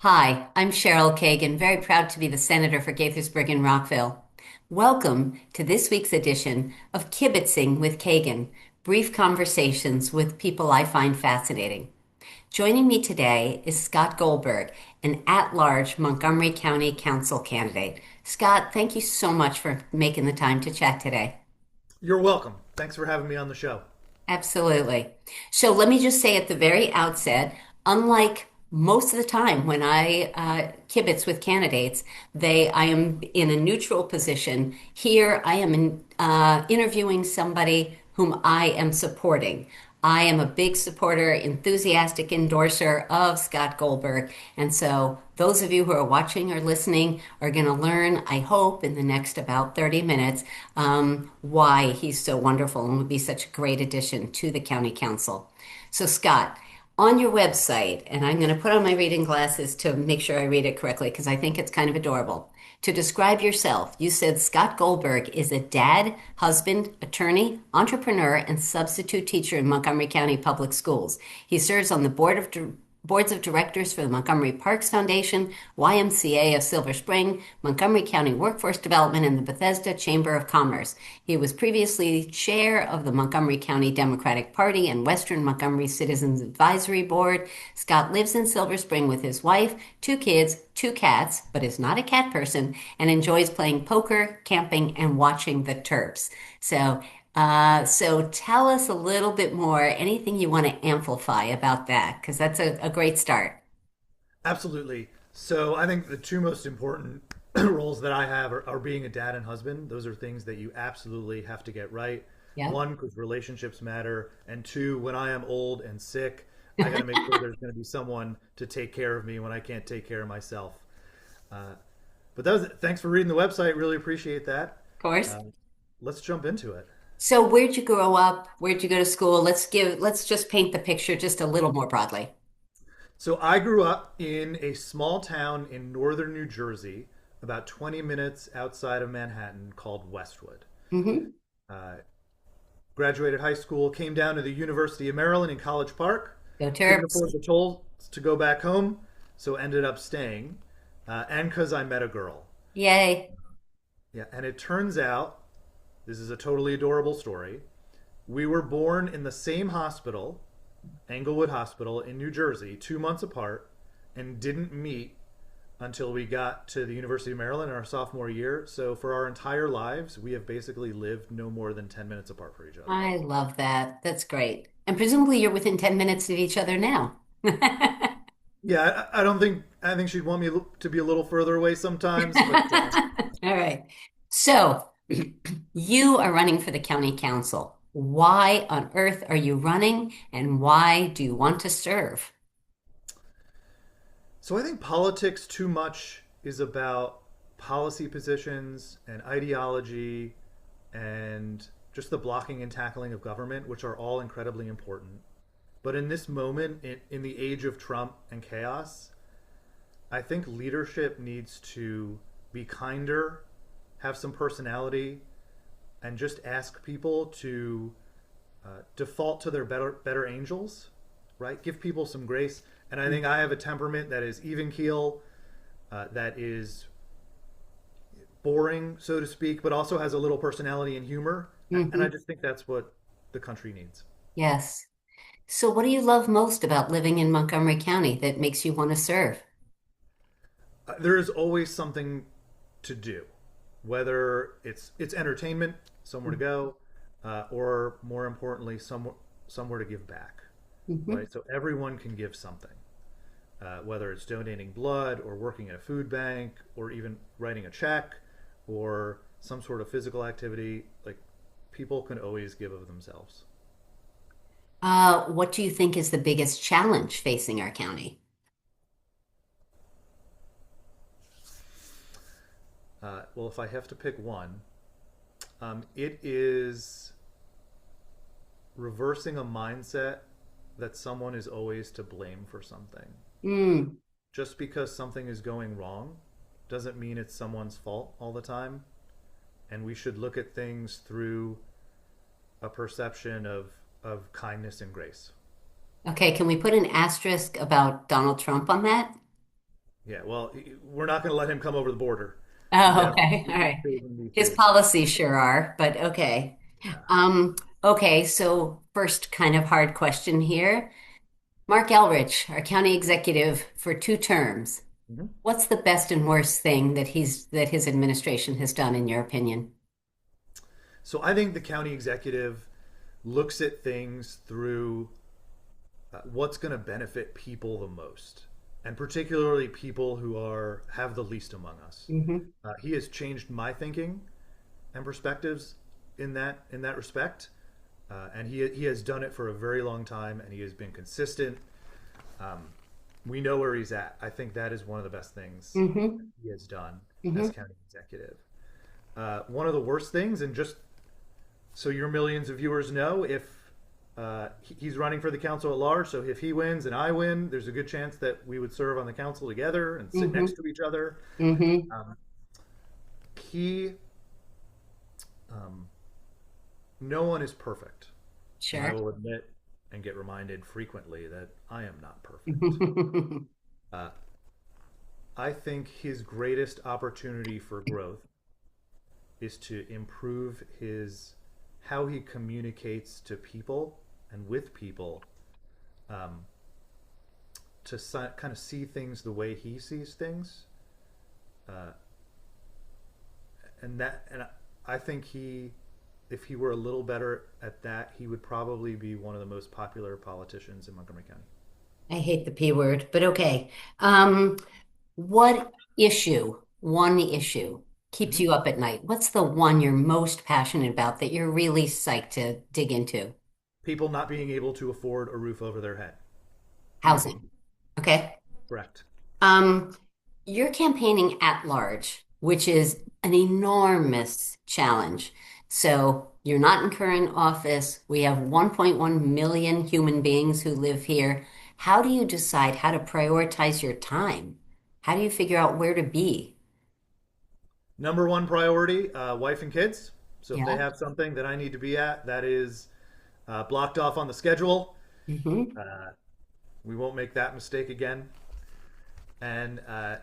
Hi, I'm Cheryl Kagan, very proud to be the Senator for Gaithersburg and Rockville. Welcome to this week's edition of Kibbitzing with Kagan, brief conversations with people I find fascinating. Joining me today is Scott Goldberg, an at-large Montgomery County Council candidate. Scott, thank you so much for making the time to chat today. You're welcome. Thanks for having me on the show. Absolutely. So let me just say at the very outset, unlike most of the time when I kibitz with candidates, I am in a neutral position. Here, I am interviewing somebody whom I am supporting. I am a big supporter, enthusiastic endorser of Scott Goldberg. And so, those of you who are watching or listening are going to learn, I hope, in the next about 30 minutes, why he's so wonderful and would be such a great addition to the county council. So, Scott, on your website, and I'm going to put on my reading glasses to make sure I read it correctly because I think it's kind of adorable. To describe yourself, you said Scott Goldberg is a dad, husband, attorney, entrepreneur, and substitute teacher in Montgomery County Public Schools. He serves on the boards of directors for the Montgomery Parks Foundation, YMCA of Silver Spring, Montgomery County Workforce Development, and the Bethesda Chamber of Commerce. He was previously chair of the Montgomery County Democratic Party and Western Montgomery Citizens Advisory Board. Scott lives in Silver Spring with his wife, two kids, two cats, but is not a cat person, and enjoys playing poker, camping, and watching the Terps. So tell us a little bit more, anything you want to amplify about that, because that's a great start. Absolutely. So I think the two most important roles that I have are being a dad and husband. Those are things that you absolutely have to get right. Yeah. One, because relationships matter. And two, when I am old and sick, I got to make sure there's going to be someone to take care of me when I can't take care of myself. Uh, but thanks for reading the website. Really appreciate that. Of course. Uh, let's jump into it. So where'd you grow up? Where'd you go to school? Let's just paint the picture just a little more broadly. So I grew up in a small town in northern New Jersey, about 20 minutes outside of Manhattan, called Westwood. Hmm. Uh, Graduated high school, came down to the University of Maryland in College Park. Go Couldn't Terps. afford the tolls to go back home, so ended up staying. And because I met a girl. Yay. Yeah, and it turns out this is a totally adorable story. We were born in the same hospital, Englewood Hospital in New Jersey, 2 months apart, and didn't meet until we got to the University of Maryland in our sophomore year. So for our entire lives, we have basically lived no more than 10 minutes apart from each other. I love that. That's great. And presumably you're within 10 minutes of each other now. Yeah, I don't think I think she'd want me to be a little further away sometimes, but All right. So you are running for the county council. Why on earth are you running and why do you want to serve? so I think politics too much is about policy positions and ideology and just the blocking and tackling of government, which are all incredibly important. But in this moment, in the age of Trump and chaos, I think leadership needs to be kinder, have some personality, and just ask people to default to their better angels, right? Give people some grace. And I think I have a temperament that is even keel, that is boring, so to speak, but also has a little personality and humor. And I Hmm. just think that's what the country needs. Yes. So what do you love most about living in Montgomery County that makes you want to serve? There is always something to do, whether it's entertainment, somewhere to go, or more importantly, somewhere to give back, Hmm. right? So everyone can give something, whether it's donating blood or working at a food bank or even writing a check or some sort of physical activity. Like people can always give of themselves. What do you think is the biggest challenge facing our county? Well, if I have to pick one, it is reversing a mindset that someone is always to blame for something. Mm. Just because something is going wrong doesn't mean it's someone's fault all the time. And we should look at things through a perception of kindness and grace. Okay, can we put an asterisk about Donald Trump on that? Yeah, well, we're not going to let him come over the border. He Oh, definitely okay. All right. doesn't need His to. policies sure are, but okay. Okay, so first kind of hard question here. Mark Elrich, our county executive for 2 terms. Mhm. What's the best and worst thing that his administration has done in your opinion? So I think the county executive looks at things through what's going to benefit people the most, and particularly people who are have the least among us. Hmm. He has changed my thinking and perspectives in that respect, and he has done it for a very long time, and he has been consistent. Um, we know where he's at. I think that is one of the best things Hmm. he has done as Hmm. county executive. One of the worst things, and just so your millions of viewers know, if he's running for the council at large, so if he wins and I win, there's a good chance that we would serve on the council together and sit Hmm. next to each other. Hmm. Um, he, um, no one is perfect, and I Sure. will admit and get reminded frequently that I am not perfect. Uh, I think his greatest opportunity for growth is to improve his how he communicates to people and with people, um, to kind of see things the way he sees things, uh, and I think if he were a little better at that, he would probably be one of the most popular politicians in Montgomery County. I hate the P word, but okay. Um, what one issue, keeps Mm-hmm. you up at night? What's the one you're most passionate about that you're really psyched to dig into? People not being able to afford a roof over their head, easy, Housing. Okay. correct. Um, you're campaigning at large, which is an enormous challenge. So you're not in current office. We have 1.1 million human beings who live here. How do you decide how to prioritize your time? How do you figure out where to be? Number one priority, wife and kids. So if they Yeah. have something that I need to be at, that is blocked off on the schedule. Hmm. Uh, we won't make that mistake again. And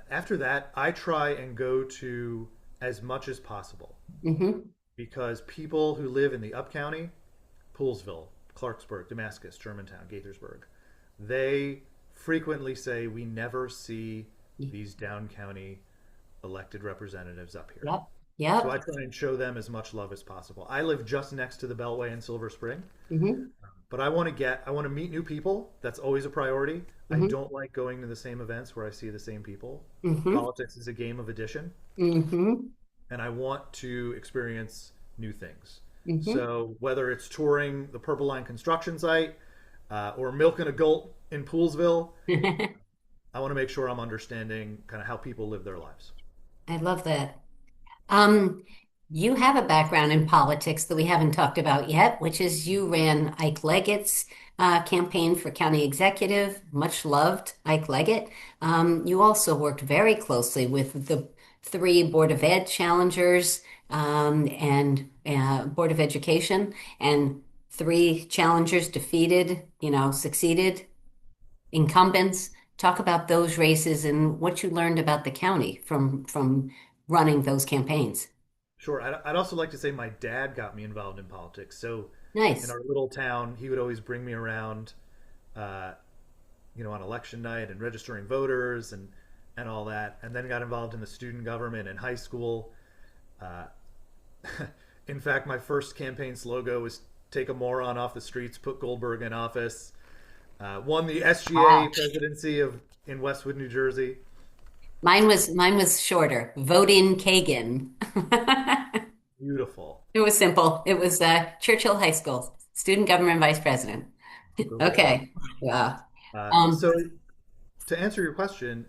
after that, I try and go to as much as possible, Hmm. because people who live in the Up County, Poolesville, Clarksburg, Damascus, Germantown, Gaithersburg, they frequently say we never see these down county elected representatives up here. Yep. So I Yep. try and show them as much love as possible. I live just next to the Beltway in Silver Spring, Hmm. but I want to meet new people. That's always a priority. I Hmm. don't like going to the same events where I see the same people. Hmm. Politics is a game of addition, Hmm. and I want to experience new things. Hmm. So whether it's touring the Purple Line construction site, or milking a goat in Poolesville, I want to make sure I'm understanding kind of how people live their lives. I love that. Um, you have a background in politics that we haven't talked about yet, which is you ran Ike Leggett's campaign for county executive, much loved Ike Leggett. You also worked very closely with the 3 Board of Ed challengers and Board of Education, and 3 challengers defeated, succeeded incumbents. Talk about those races and what you learned about the county from running those campaigns. Sure. I'd also like to say my dad got me involved in politics. So in Nice. our little town, he would always bring me around, uh, on election night and registering voters and all that. And then got involved in the student government in high school. Uh, in fact, my first campaign slogan was "Take a moron off the streets, put Goldberg in office." Won the SGA Wow. presidency of in Westwood, New Jersey. Mine was shorter. Vote in Kagan. Beautiful. It was simple. It was Churchill High School, student government vice president. Go Vols. Okay. Yeah. So Um, to answer your question,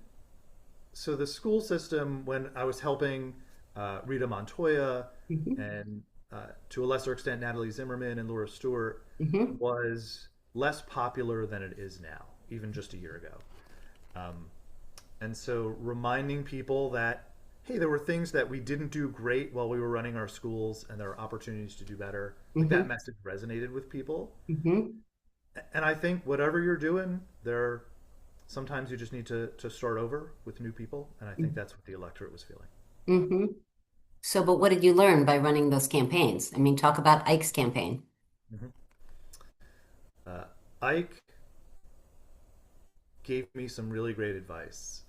so the school system, when I was helping Rita Montoya mhm. and to a lesser extent Natalie Zimmerman and Laura Stewart, Mhm. was less popular than it is now, even just a year ago. Um, and so reminding people that, hey, there were things that we didn't do great while we were running our schools, and there are opportunities to do better. Like that Mhm. message resonated with people. Mhm. And I think whatever you're doing, Sometimes you just need to start over with new people, and I think that's what the electorate was feeling. Mm-hmm. So, but what did you learn by running those campaigns? I mean, talk about Ike's campaign. Hmm. Uh, Ike gave me some really great advice.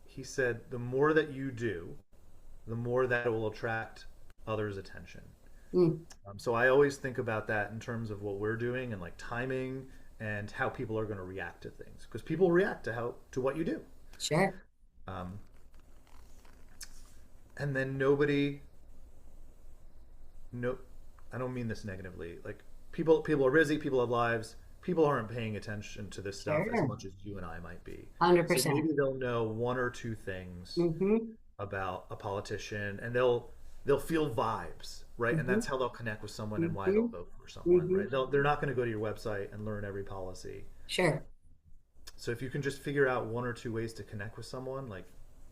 He said, the more that you do, the more that will attract others' attention. Mm, So I always think about that in terms of what we're doing and like timing and how people are going to react to things because people react to what you do. sure. Um, and then nobody, no, I don't mean this negatively. Like people are busy, people have lives. People aren't paying attention to this stuff as Sure. much as you and I might be. So 100%. maybe they'll know one or two things Mm-hmm. about a politician and they'll feel vibes, right? And Mm-hmm. that's how they'll connect with someone and why they'll Mm-hmm. vote for someone, Mm-hmm. right? They're not going to go to your website and learn every policy. Sure. So if you can just figure out one or two ways to connect with someone, like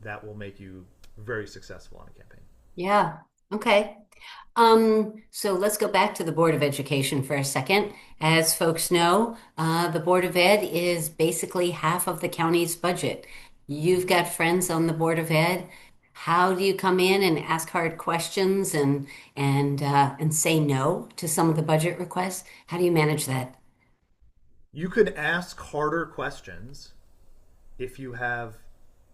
that will make you very successful on a campaign. Yeah. Okay. So let's go back to the Board of Education for a second. As folks know, the Board of Ed is basically half of the county's budget. You've got friends on the Board of Ed. How do you come in and ask hard questions and say no to some of the budget requests? How do you manage that? You can ask harder questions if you have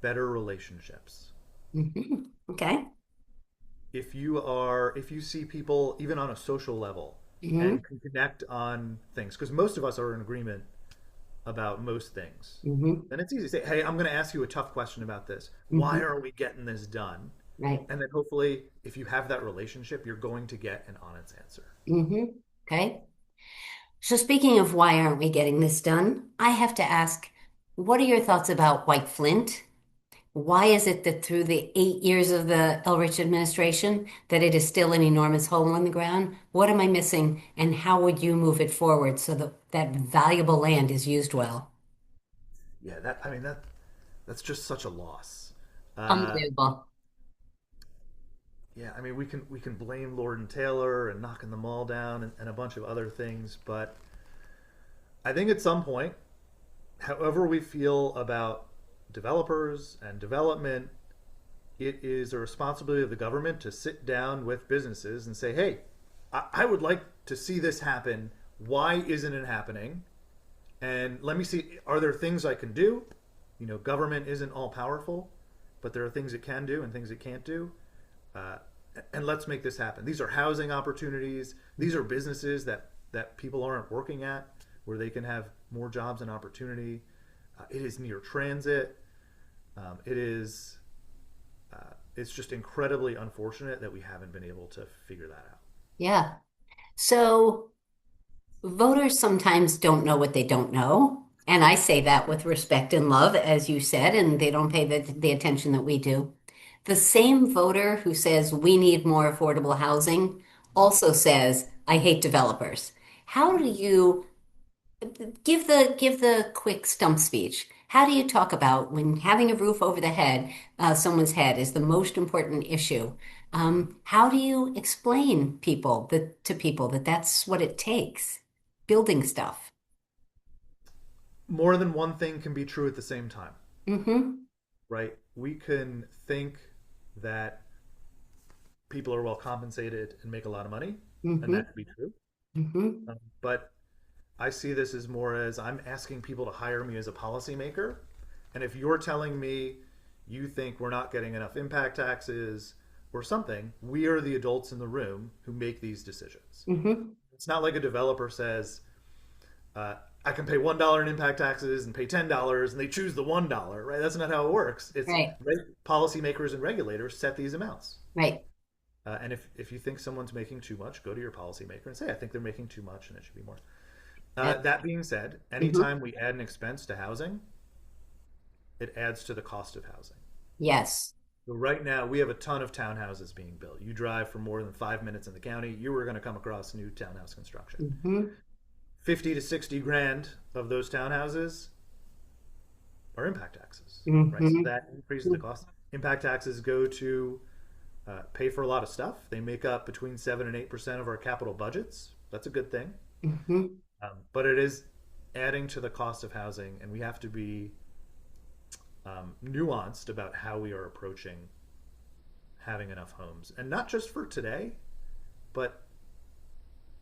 better relationships. Hmm. Okay. If you see people even on a social level Hmm. and can connect on things, because most of us are in agreement about most things, Hmm. then it's easy to say, hey, I'm going to ask you a tough question about this. Why Hmm. are we getting this done? Right. And then hopefully, if you have that relationship, you're going to get an honest answer. Hmm. Okay. So, speaking of why aren't we getting this done, I have to ask, what are your thoughts about White Flint? Why is it that through the 8 years of the Elrich administration that it is still an enormous hole in the ground? What am I missing, and how would you move it forward so that that valuable land is used well? Yeah, that I mean that's just such a loss. Uh, Unbelievable. yeah, I mean we can blame Lord and Taylor and knocking the mall down and a bunch of other things, but I think at some point, however we feel about developers and development, it is a responsibility of the government to sit down with businesses and say, hey, I would like to see this happen. Why isn't it happening? And let me see, are there things I can do? Government isn't all powerful, but there are things it can do and things it can't do. Uh, and let's make this happen. These are housing opportunities. These are businesses that people aren't working at, where they can have more jobs and opportunity. It is near transit. It is. It's just incredibly unfortunate that we haven't been able to figure that out. Yeah. So voters sometimes don't know what they don't know. And I say that with respect and love, as you said, and they don't pay the attention that we do. The same voter who says we need more affordable housing also says, I hate developers. How do you give the quick stump speech? How do you talk about when having a roof over the head, someone's head, is the most important issue? How do you explain to people that that's what it takes, building stuff? More than one thing can be true at the same time, Mm-hmm. right? We can think that people are well compensated and make a lot of money, and Mm-hmm. that could be true. Mm-hmm. But I see this as more as I'm asking people to hire me as a policymaker. And if you're telling me you think we're not getting enough impact taxes or something, we are the adults in the room who make these decisions. Mm-hmm. It's not like a developer says, I can pay $1 in impact taxes and pay $10 and they choose the $1, right? That's not how it works. It's Right. policymakers and regulators set these amounts. Right. And if you think someone's making too much, go to your policymaker and say, I think they're making too much and it should be more. That, That being said, mhm. anytime we add an expense to housing, it adds to the cost of housing. Yes. So right now, we have a ton of townhouses being built. You drive for more than 5 minutes in the county, you are going to come across new townhouse construction. Mm-hmm. 50 to 60 grand of those townhouses are impact taxes, right? So Mm-hmm. that increases the cost. Impact taxes go to pay for a lot of stuff. They make up between 7 and 8% of our capital budgets. That's a good thing. Mm-hmm. But it is adding to the cost of housing, and we have to be nuanced about how we are approaching having enough homes, and not just for today, but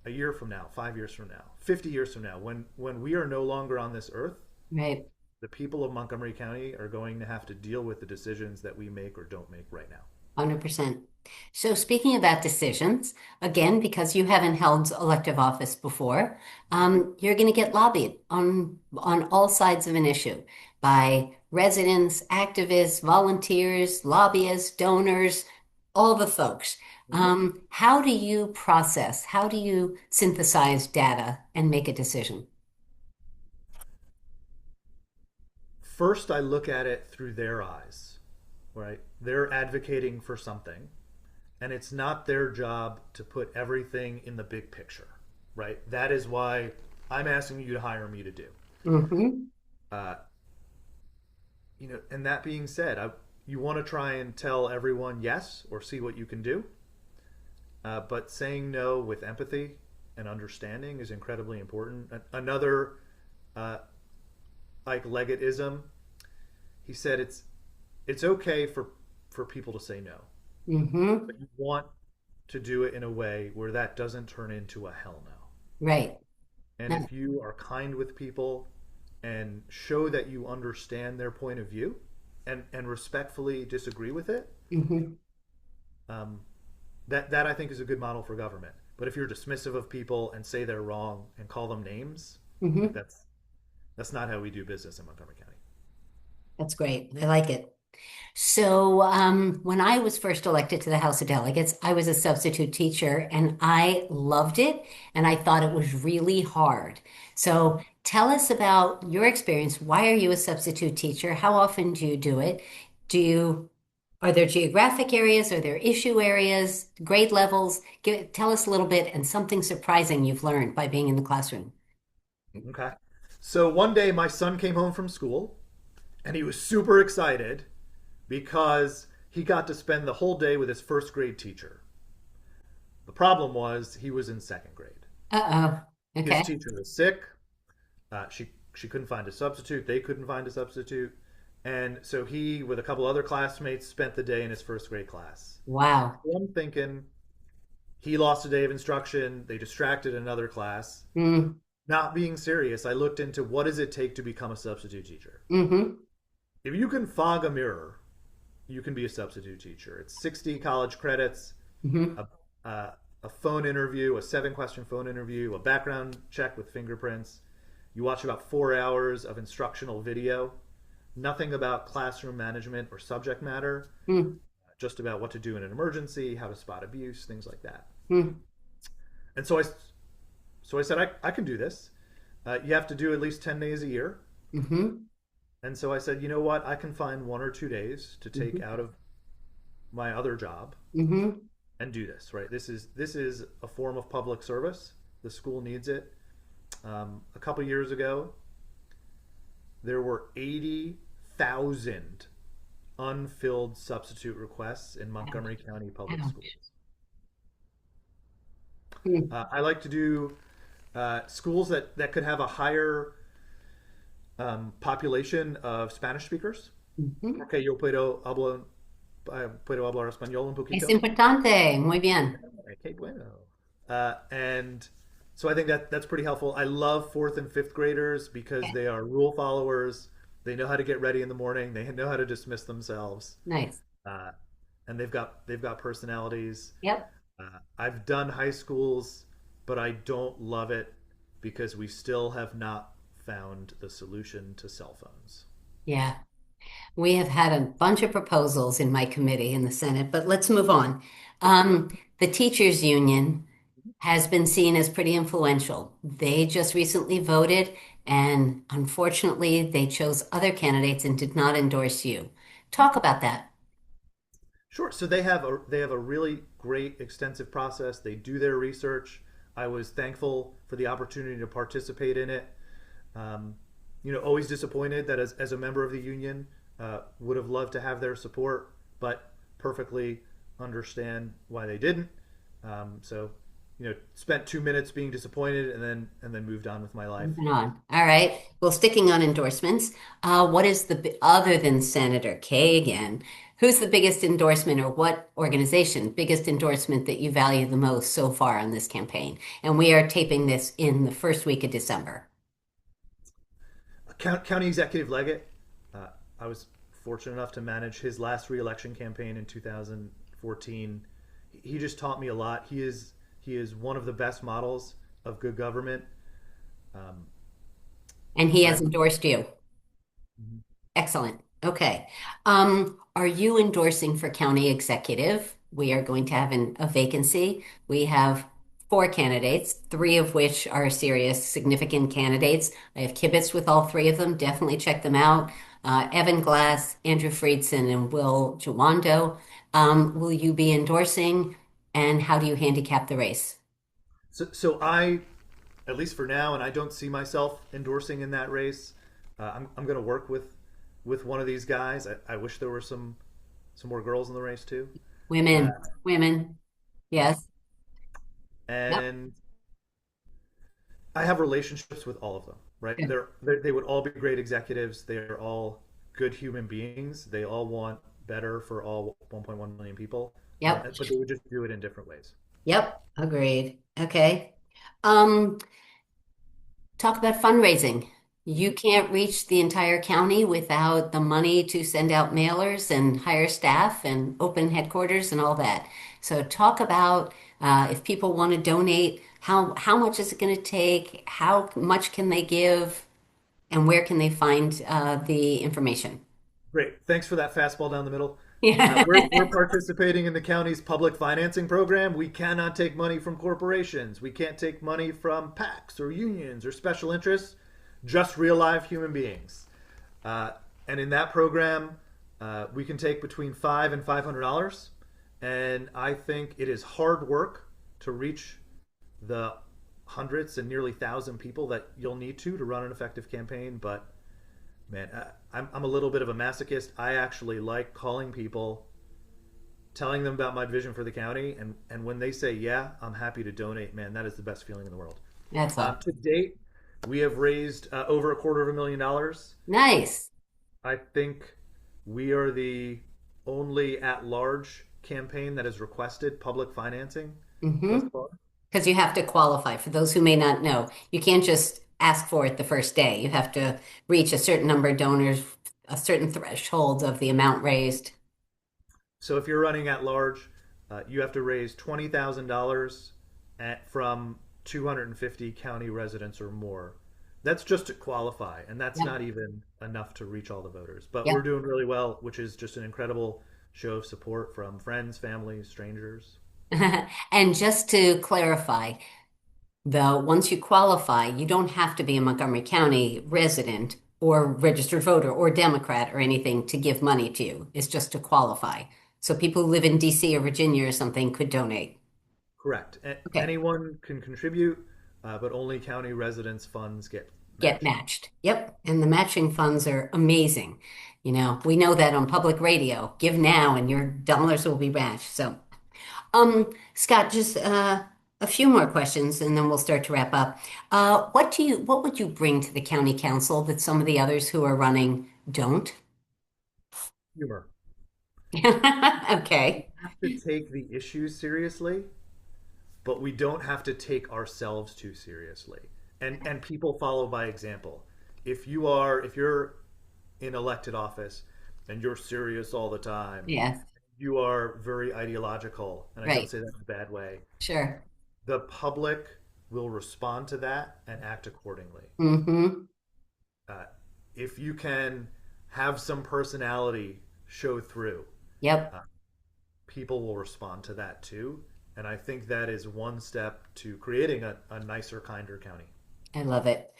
a year from now, 5 years from now, 50 years from now, when we are no longer on this earth, Right. the people of Montgomery County are going to have to deal with the decisions that we make or don't make right now. 100%. So speaking about decisions, again, because you haven't held elective office before, you're going to get lobbied on all sides of an issue by residents, activists, volunteers, lobbyists, donors, all the folks. Mm-hmm. How do you process? How do you synthesize data and make a decision? First, I look at it through their eyes, right? They're advocating for something, and it's not their job to put everything in the big picture, right? That is why I'm asking you to hire me to do. Hmm. Uh, and that being said, you want to try and tell everyone yes or see what you can do, but saying no with empathy and understanding is incredibly important. Another, uh, like Leggetism, he said it's okay for people to say no, Hmm. but you want to do it in a way where that doesn't turn into a hell no. Right. And No. if you are kind with people and show that you understand their point of view and respectfully disagree with it, Hmm. um, that I think is a good model for government. But if you're dismissive of people and say they're wrong and call them names, like Hmm. that's not how we do business in Montgomery County. That's great. I like it. So, when I was first elected to the House of Delegates, I was a substitute teacher and I loved it and I thought it was really hard. So, tell us about your experience. Why are you a substitute teacher? How often do you do it? Do you, are there geographic areas? Are there issue areas, grade levels? Tell us a little bit and something surprising you've learned by being in the classroom. Okay. So one day my son came home from school and he was super excited because he got to spend the whole day with his first grade teacher. The problem was he was in second grade. Uh-oh. His Okay. teacher was sick. She couldn't find a substitute. They couldn't find a substitute, and so he, with a couple other classmates, spent the day in his first grade class. Wow. So I'm thinking he lost a day of instruction. They distracted another class. Mm, Not being serious, I looked into what does it take to become a substitute teacher. mm-hmm. If you can fog a mirror, you can be a substitute teacher. It's 60 college credits, Mm-hmm. a, a phone interview, a 7-question phone interview, a background check with fingerprints. You watch about 4 hours of instructional video, nothing about classroom management or subject matter, Mm, just about what to do in an emergency, how to spot abuse, things like that. mm, And so I said, I can do this. You have to do at least 10 days a year. mm-hmm. And so I said, you know what? I can find 1 or 2 days to take Mm-hmm. out of my other job Mm-hmm. and do this. Right? This is a form of public service. The school needs it. A couple years ago, there were 80,000 unfilled substitute requests in Montgomery County public Ouch. schools. Mm, I like to do schools that could have a higher population of Spanish speakers. ujú. Porque yo puedo hablar español un Es poquito. importante. Muy bien. Qué bueno. And so I think that's pretty helpful. I love fourth and fifth graders because they are rule followers. They know how to get ready in the morning. They know how to dismiss themselves, Nice. uh, and they've got personalities. Yep. I've done high schools, but I don't love it because we still have not found the solution to cell phones. Yeah. We have had a bunch of proposals in my committee in the Senate, but let's move on. The teachers union has been seen as pretty influential. They just recently voted, and unfortunately, they chose other candidates and did not endorse you. Talk about that. Sure. So they have a really great extensive process. They do their research. I was thankful for the opportunity to participate in it. Um, always disappointed that as a member of the union, would have loved to have their support, but perfectly understand why they didn't. So spent 2 minutes being disappointed and then moved on with my life. Moving on. All right. Well, sticking on endorsements, what is other than Senator Kagan, who's the biggest endorsement or what organization biggest endorsement that you value the most so far on this campaign? And we are taping this in the first week of December. County Executive Leggett. I was fortunate enough to manage his last reelection campaign in 2014. He just taught me a lot. He is one of the best models of good government. Um, And he I, has endorsed you. Excellent. Okay. Are you endorsing for county executive? We are going to have a vacancy. We have four candidates, three of which are serious, significant candidates. I have Kibbitz with all three of them. Definitely check them out. Evan Glass, Andrew Friedson, and Will Jawando. Will you be endorsing? And how do you handicap the race? so I, at least for now, and I don't see myself endorsing in that race. I'm going to work with one of these guys. I wish there were some more girls in the race too. Uh, Women, women. Yes. Yep. and I have relationships with all of them, right? Good. They would all be great executives. They're all good human beings. They all want better for all 1.1 million people, Yep. but they would just do it in different ways. Yep. Agreed. Okay. Um, Talk about fundraising. You can't reach the entire county without the money to send out mailers and hire staff and open headquarters and all that. So talk about if people want to donate, how much is it going to take? How much can they give? And where can they find the information? Great. Thanks for that fastball down the middle. We're Yeah. participating in the county's public financing program. We cannot take money from corporations. We can't take money from PACs or unions or special interests, just real live human beings. Uh, and in that program, we can take between $500 and $500. And I think it is hard work to reach the hundreds and nearly thousand people that you'll need to run an effective campaign. But man, I'm a little bit of a masochist. I actually like calling people, telling them about my vision for the county, and when they say, yeah, I'm happy to donate, man, that is the best feeling in the world. That's all. To date, we have raised over $250,000. Nice. I think we are the only at large campaign that has requested public financing thus Mm-hmm. far. Because you have to qualify. For those who may not know, you can't just ask for it the first day. You have to reach a certain number of donors, a certain threshold of the amount raised. So if you're running at large, you have to raise $20,000 from 250 county residents or more. That's just to qualify, and that's Yep. not even enough to reach all the voters. But we're Yep. doing really well, which is just an incredible show of support from friends, families, strangers. And just to clarify, though, once you qualify, you don't have to be a Montgomery County resident or registered voter or Democrat or anything to give money to you. It's just to qualify. So people who live in DC or Virginia or something could donate. Correct. Okay. Anyone can contribute, but only county residents' funds get Get matched. matched. Yep. And the matching funds are amazing. We know that on public radio. Give now and your dollars will be matched. So, Scott, just a few more questions and then we'll start to wrap up. What would you bring to the county council that some of the others who are running don't? Humor. Okay. Have to take the issues seriously, but we don't have to take ourselves too seriously. And people follow by example. If you're in elected office and you're serious all the time, Yes. you are very ideological, and I don't Right. say that in a bad way. Sure. The public will respond to that and act accordingly. Mm-hmm. Uh, if you can have some personality show through, Yep. uh, people will respond to that too. And I think that is one step to creating a nicer, kinder county. I love it.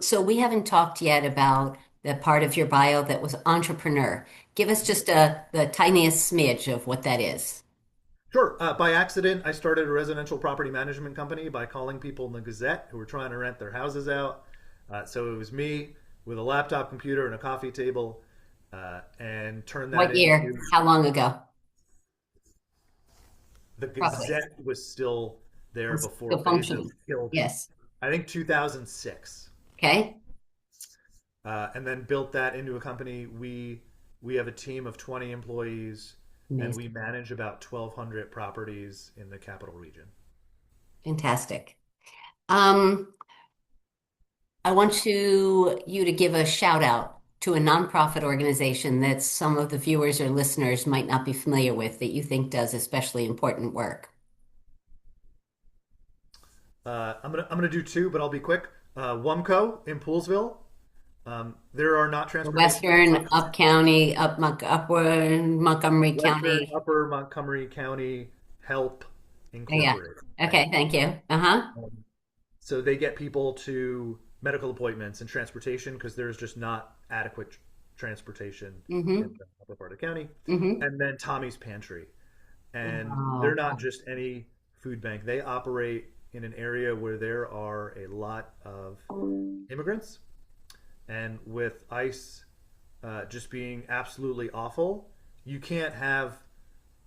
So we haven't talked yet about the part of your bio that was entrepreneur. Give us just the tiniest smidge of what that is. Sure. By accident, I started a residential property management company by calling people in the Gazette who were trying to rent their houses out. So it was me with a laptop computer and a coffee table, and turned that What year? into How long ago? the Roughly. Gazette was still there before Still Bezos functioning. killed, Yes. I think, 2006, Okay. and then built that into a company. We have a team of 20 employees, and we Amazing. manage about 1,200 properties in the capital region. Fantastic. Um, I want you to give a shout out to a nonprofit organization that some of the viewers or listeners might not be familiar with that you think does especially important work. I'm gonna do two, but I'll be quick. WUMCO in Poolesville. There are not The transportation Western, buses. Up County, Upward, Montgomery Western County. Upper Montgomery County Help Yeah. Incorporated, right? Okay, thank you. Uh-huh. So they get people to medical appointments and transportation because there's just not adequate transportation in Mm-hmm. the upper part of the county. Mm-hmm. And then Tommy's Pantry. And they're Wow. not just any food bank. They operate in an area where there are a lot of immigrants. And with ICE just being absolutely awful, you can't have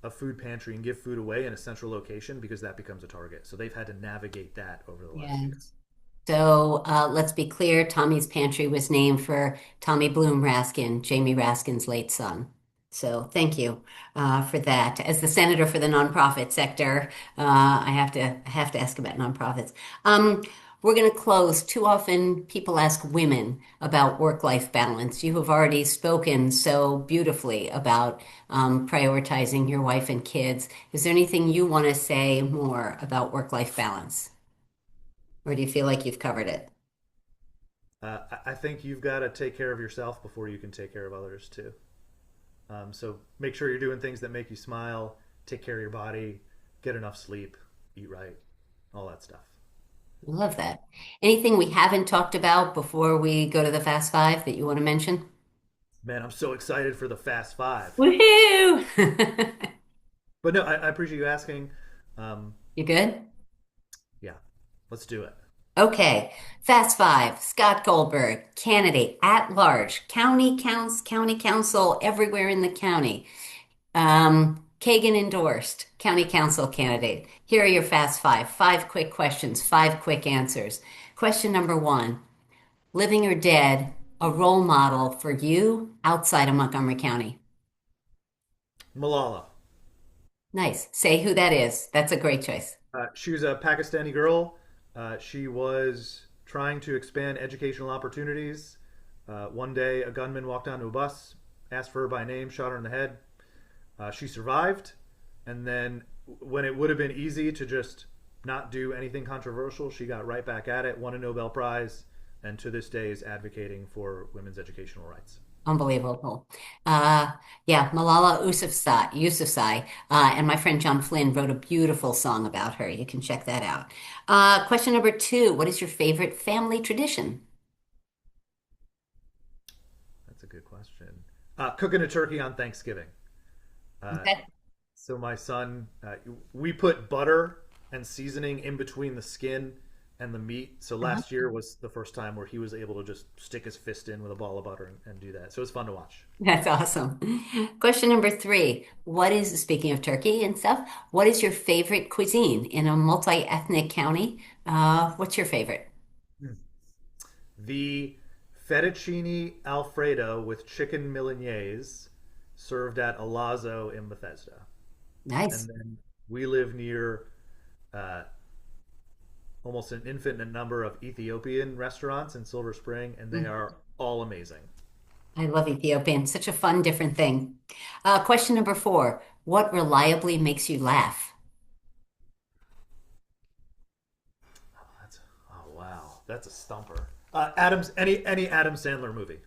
a food pantry and give food away in a central location because that becomes a target. So they've had to navigate that over the last year. Yes. So let's be clear, Tommy's Pantry was named for Tommy Bloom Raskin, Jamie Raskin's late son. So thank you for that. As the senator for the nonprofit sector, I have to ask about nonprofits. Um, we're going to close. Too often, people ask women about work-life balance. You have already spoken so beautifully about prioritizing your wife and kids. Is there anything you want to say more about work-life balance? Or do you feel like you've covered it? I think you've got to take care of yourself before you can take care of others too. So make sure you're doing things that make you smile, take care of your body, get enough sleep, eat right, all that stuff. I love that. Anything we haven't talked about before we go to the Fast Five that you want to mention? Man, I'm so excited for the Fast Five. Woohoo! But no, I appreciate you asking. Um, You good? yeah, let's do it. Okay. Fast Five. Scott Goldberg, candidate at large, county council everywhere in the county. Kagan endorsed, county council candidate. Here are your Fast Five. Five quick questions, five quick answers. Question number one, living or dead, a role model for you outside of Montgomery County. Malala. Nice. Say who that is. That's a great choice. She was a Pakistani girl. She was trying to expand educational opportunities. One day, a gunman walked onto a bus, asked for her by name, shot her in the head. She survived, and then when it would have been easy to just not do anything controversial, she got right back at it, won a Nobel Prize, and to this day is advocating for women's educational rights. Unbelievable. Uh, yeah, Malala Yousafzai, and my friend John Flynn wrote a beautiful song about her. You can check that out. Question number two, what is your favorite family tradition? That's a good question. Cooking a turkey on Thanksgiving. Uh, Okay. so my son, we put butter and seasoning in between the skin and the meat. So Uh-huh. last year was the first time where he was able to just stick his fist in with a ball of butter and do that. So it was fun to watch. That's awesome. Question number three, speaking of turkey and stuff, what is your favorite cuisine in a multi-ethnic county? What's your favorite? The fettuccine alfredo with chicken milanese served at Alazzo in Bethesda. And Nice. then we live near uh, almost an infinite number of Ethiopian restaurants in Silver Spring, and they Mm, are all amazing. I love Ethiopian. Such a fun, different thing. Question number four, what reliably makes you laugh? That's oh wow, that's a stumper. Adams, any Adam Sandler movie.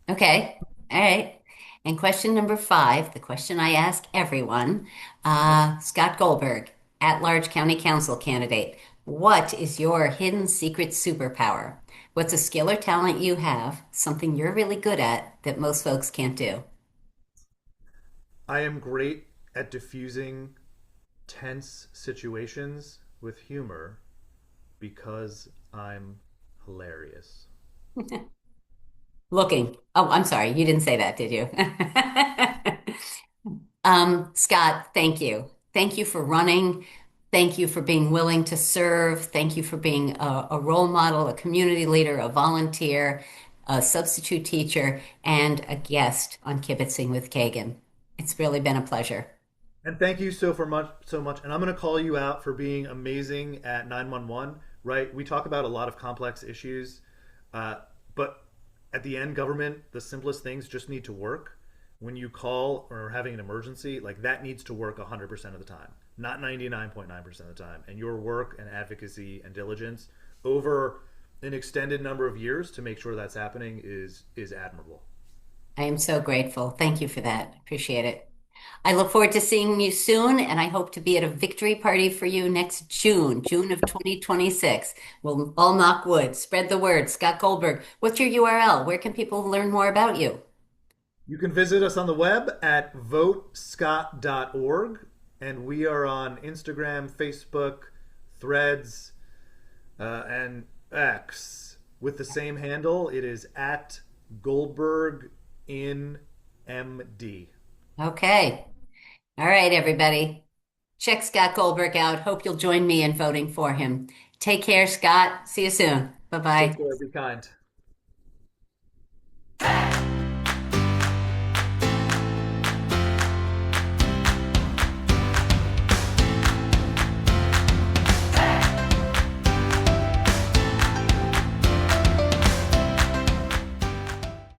Okay. All right. And question number five, the question I ask everyone, Scott Goldberg, at-large county council candidate. What is your hidden secret superpower? What's a skill or talent you have, something you're really good at that most folks can't do? I am great at diffusing tense situations with humor because I'm hilarious. Looking. Oh, I'm sorry. You didn't say that, did you? Scott, thank you. Thank you for running. Thank you for being willing to serve. Thank you for being a role model, a community leader, a volunteer, a substitute teacher, and a guest on Kibitzing with Kagan. It's really been a pleasure. And thank you so much. And I'm going to call you out for being amazing at 911. Right? We talk about a lot of complex issues, but at the end, government, the simplest things just need to work. When you call or having an emergency, like that needs to work 100% of the time, not 99.9% of the time. And your work and advocacy and diligence over an extended number of years to make sure that's happening is admirable. I am so grateful. Thank you for that. Appreciate it. I look forward to seeing you soon, and I hope to be at a victory party for you next June, June of 2026. We'll all knock wood. Spread the word. Scott Goldberg, what's your URL? Where can people learn more about you? You can visit us on the web at votescott.org, and we are on Instagram, Facebook, Threads, and X with the same handle. It is at Goldberg in MD. Okay. All right, everybody. Check Scott Goldberg out. Hope you'll join me in voting for him. Take care, Scott. See you soon. Take Bye-bye. care. Be kind.